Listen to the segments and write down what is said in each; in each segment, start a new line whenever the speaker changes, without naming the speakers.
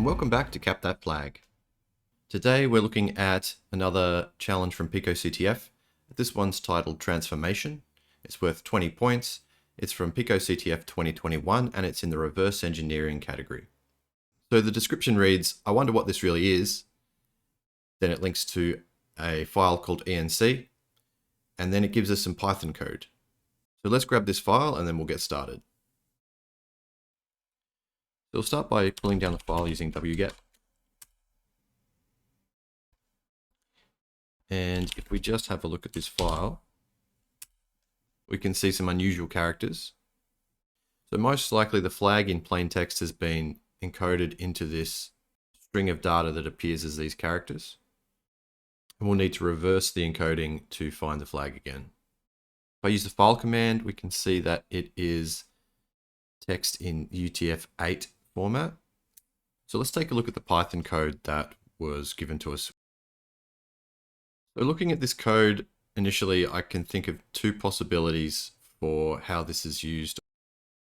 and welcome back to Cap That Flag. Today we're looking at another challenge from picoCTF. This one's titled Transformation. It's worth 20 points. It's from picoCTF 2021 and it's in the reverse engineering category. So the description reads, I wonder what this really is. Then it links to a file called ENC, and then it gives us some Python code. So let's grab this file and then we'll get started. So we'll start by pulling down the file using wget. And if we just have a look at this file, we can see some unusual characters. So most likely the flag in plain text has been encoded into this string of data that appears as these characters. And we'll need to reverse the encoding to find the flag again. If I use the file command, we can see that it is text in UTF-8 format. So let's take a look at the Python code that was given to us. So looking at this code, initially I can think of two possibilities for how this is used.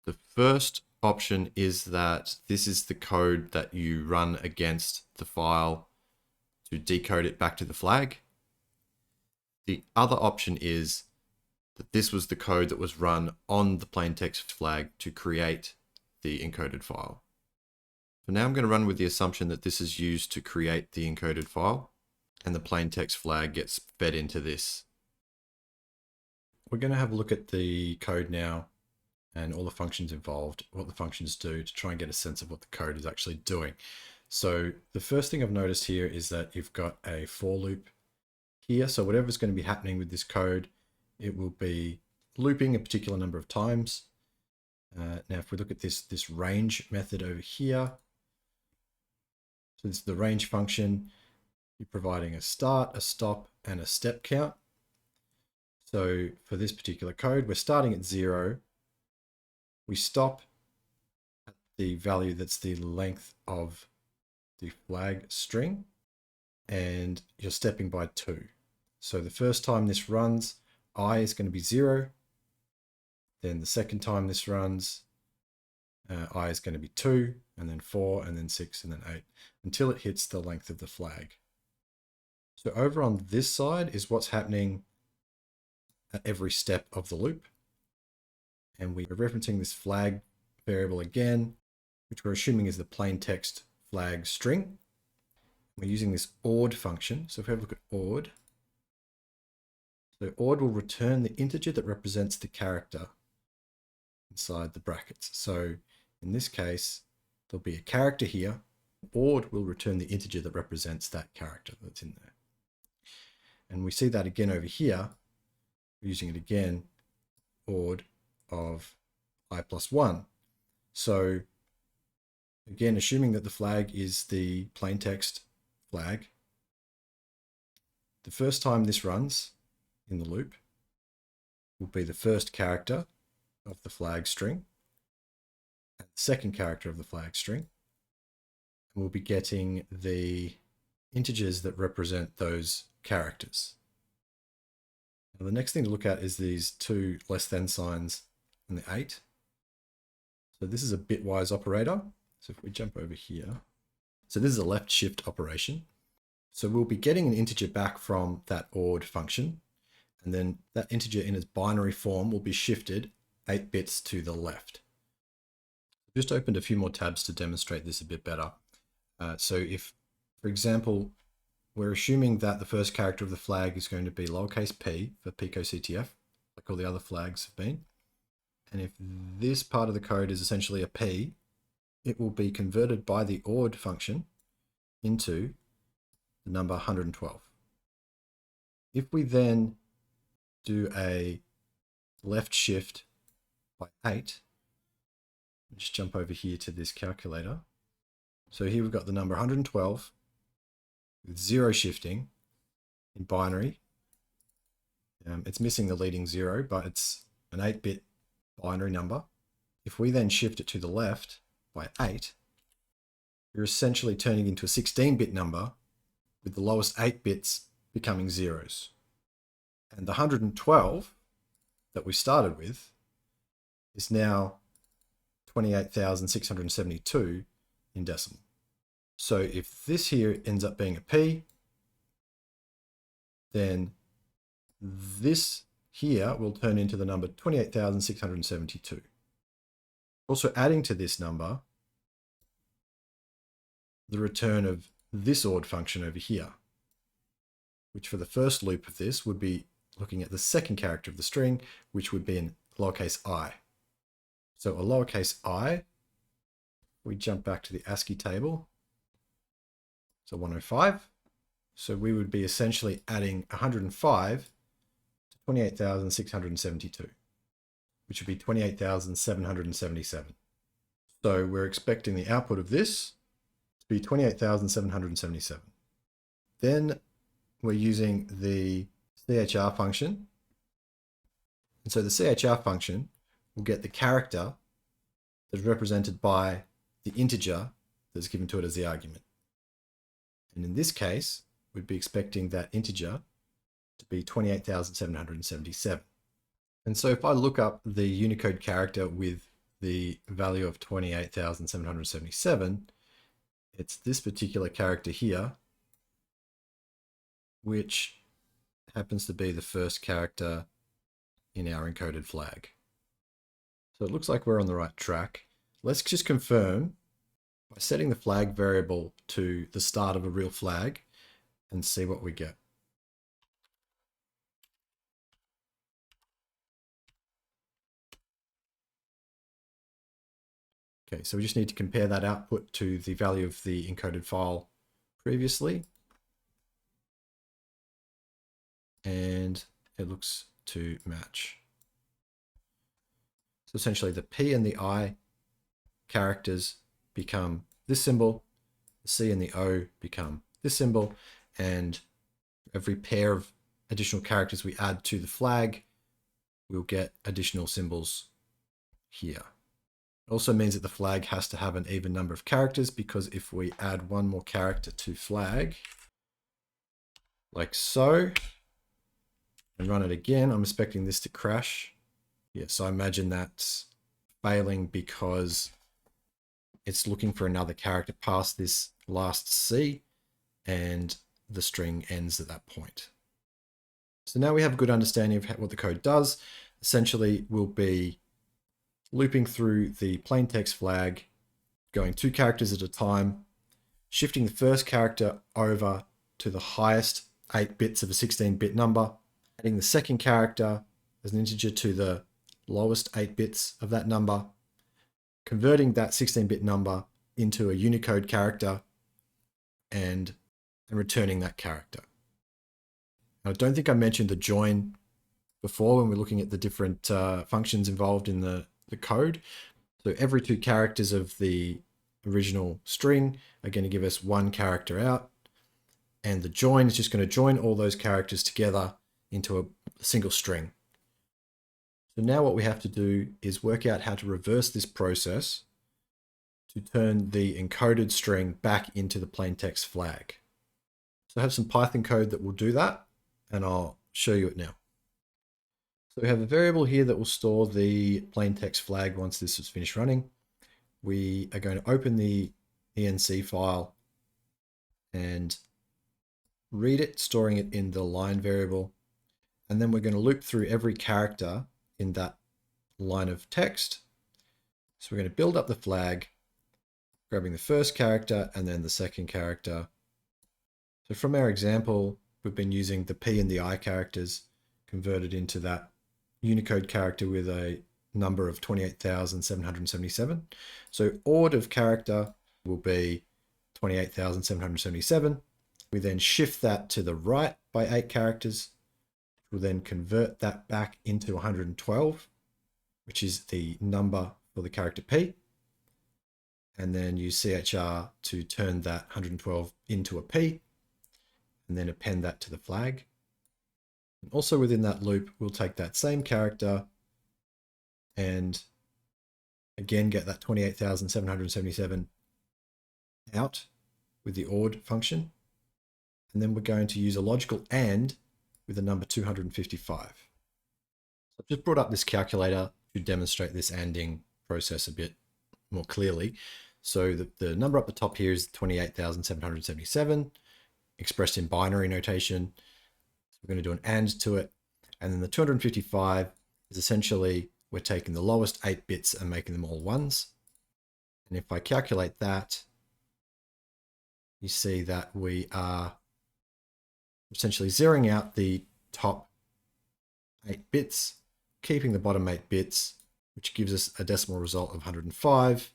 The first option is that this is the code that you run against the file to decode it back to the flag. The other option is that this was the code that was run on the plain text flag to create the encoded file. So now I'm going to run with the assumption that this is used to create the encoded file and the plain text flag gets fed into this. We're going to have a look at the code now and all the functions involved, what the functions do to try and get a sense of what the code is actually doing. So the first thing I've noticed here is that you've got a for loop here. So whatever's going to be happening with this code, it will be looping a particular number of times. Now, if we look at this range method over here, so this is the range function. You're providing a start, a stop, and a step count. So for this particular code, we're starting at 0. We stop at the value that's the length of the flag string, and you're stepping by 2. So the first time this runs, I is going to be 0. Then the second time this runs, I is going to be 2, and then 4, and then 6, and then 8, until it hits the length of the flag. So over on this side is what's happening at every step of the loop. And we are referencing this flag variable again, which we're assuming is the plain text flag string. We're using this ORD function. So if we have a look at ORD, so ORD will return the integer that represents the character inside the brackets. So in this case, there'll be a character here. ORD will return the integer that represents that character that's in there. And we see that again over here. We're using it again, ORD of I plus 1. So again, assuming that the flag is the plain text flag, the first time this runs in the loop will be the first character of the flag string and the second character of the flag string. And we'll be getting the integers that represent those characters. Now the next thing to look at is these two less than signs and the 8. So this is a bitwise operator. So if we jump over here, so this is a left shift operation. So we'll be getting an integer back from that ORD function, and then that integer in its binary form will be shifted 8 bits to the left. Just opened a few more tabs to demonstrate this a bit better. So if, for example, we're assuming that the first character of the flag is going to be lowercase p for picoCTF, like all the other flags have been. And if this part of the code is essentially a p, it will be converted by the ORD function into the number 112. If we then do a left shift by 8, just jump over here to this calculator. So here we've got the number 112 with 0 shifting in binary. It's missing the leading 0, but it's an 8-bit binary number. If we then shift it to the left by 8, you're essentially turning into a 16-bit number with the lowest 8 bits becoming zeros. And the 112 that we started with is now 28,672 in decimal. So if this here ends up being a P, then this here will turn into the number 28,672. Also adding to this number, the return of this ORD function over here, which for the first loop of this would be looking at the second character of the string, which would be in lowercase I. So a lowercase I, we jump back to the ASCII table, so 105. So we would be essentially adding 105 to 28,672, which would be 28,777. So we're expecting the output of this to be 28,777. Then we're using the CHR function. And so the CHR function will get the character that's represented by the integer that's given to it as the argument. And in this case, we'd be expecting that integer to be 28,777. And so if I look up the Unicode character with the value of 28,777, it's this particular character here, which happens to be the first character in our encoded flag. So it looks like we're on the right track. Let's just confirm by setting the flag variable to the start of a real flag and see what we get. Okay, so we just need to compare that output to the value of the encoded file previously. And it looks to match. So essentially the P and the I characters become this symbol, the C and the O become this symbol, and every pair of additional characters we add to the flag, we'll get additional symbols here. It also means that the flag has to have an even number of characters, because if we add one more character to flag, like so, and run it again, I'm expecting this to crash. Yeah, so I imagine that's failing because it's looking for another character past this last C, and the string ends at that point. So now we have a good understanding of what the code does. Essentially, we'll be looping through the plain text flag, going 2 characters at a time, shifting the first character over to the highest 8 bits of a 16-bit number, adding the second character as an integer to the lowest 8 bits of that number, converting that 16-bit number into a Unicode character, and returning that character. Now, I don't think I mentioned the join before when we're looking at the different functions involved in the code. So every 2 characters of the original string are going to give us 1 character out, and the join is just going to join all those characters together into a single string. So now what we have to do is work out how to reverse this process to turn the encoded string back into the plain text flag. So I have some Python code that will do that, and I'll show you it now. So we have a variable here that will store the plain text flag once this is finished running. We are going to open the ENC file and read it, storing it in the line variable. And then we're going to loop through every character in that line of text. So we're going to build up the flag, grabbing the first character and then the second character. So from our example, we've been using the P and the I characters converted into that Unicode character with a number of 28,777. So ORD of character will be 28,777. We then shift that to the right by 8 characters. We'll then convert that back into 112, which is the number for the character P. And then use CHR to turn that 112 into a P, and then append that to the flag. And also within that loop, we'll take that same character and again get that 28,777 out with the ORD function. And then we're going to use a logical AND with the number 255. So I've just brought up this calculator to demonstrate this ANDing process a bit more clearly. So the number up the top here is 28,777, expressed in binary notation. So we're going to do an AND to it. And then the 255 is essentially, we're taking the lowest 8 bits and making them all ones. And if I calculate that, you see that we are essentially zeroing out the top 8 bits, keeping the bottom 8 bits, which gives us a decimal result of 105,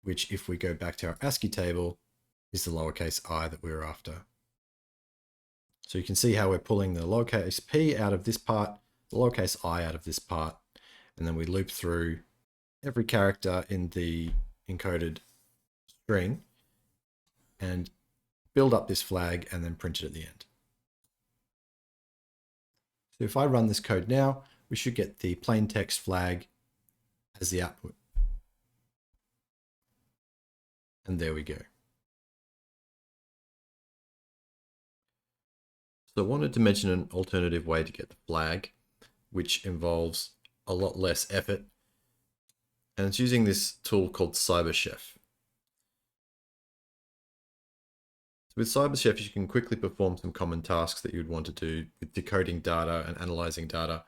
which if we go back to our ASCII table, is the lowercase I that we're after. So you can see how we're pulling the lowercase p out of this part, the lowercase I out of this part, and then we loop through every character in the encoded string and build up this flag and then print it at the end. So if I run this code now, we should get the plain text flag as the output. And there we go. So I wanted to mention an alternative way to get the flag, which involves a lot less effort. And it's using this tool called CyberChef. With CyberChef, you can quickly perform some common tasks that you would want to do with decoding data and analyzing data.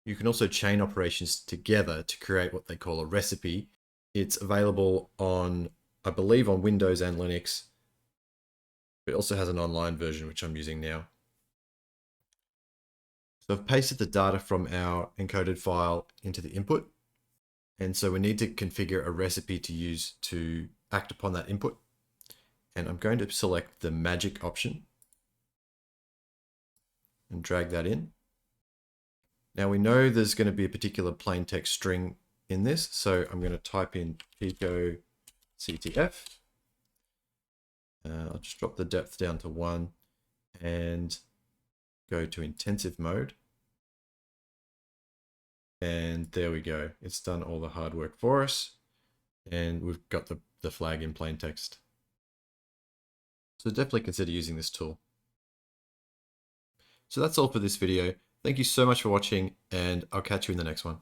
You can also chain operations together to create what they call a recipe. It's available on, I believe, on Windows and Linux. It also has an online version, which I'm using now. So I've pasted the data from our encoded file into the input. And so we need to configure a recipe to use to act upon that input. And I'm going to select the magic option and drag that in. Now we know there's going to be a particular plain text string in this, so I'm going to type in picoCTF. I'll just drop the depth down to 1 and go to intensive mode. And there we go. It's done all the hard work for us. And we've got the flag in plain text. So definitely consider using this tool. So that's all for this video. Thank you so much for watching, and I'll catch you in the next one.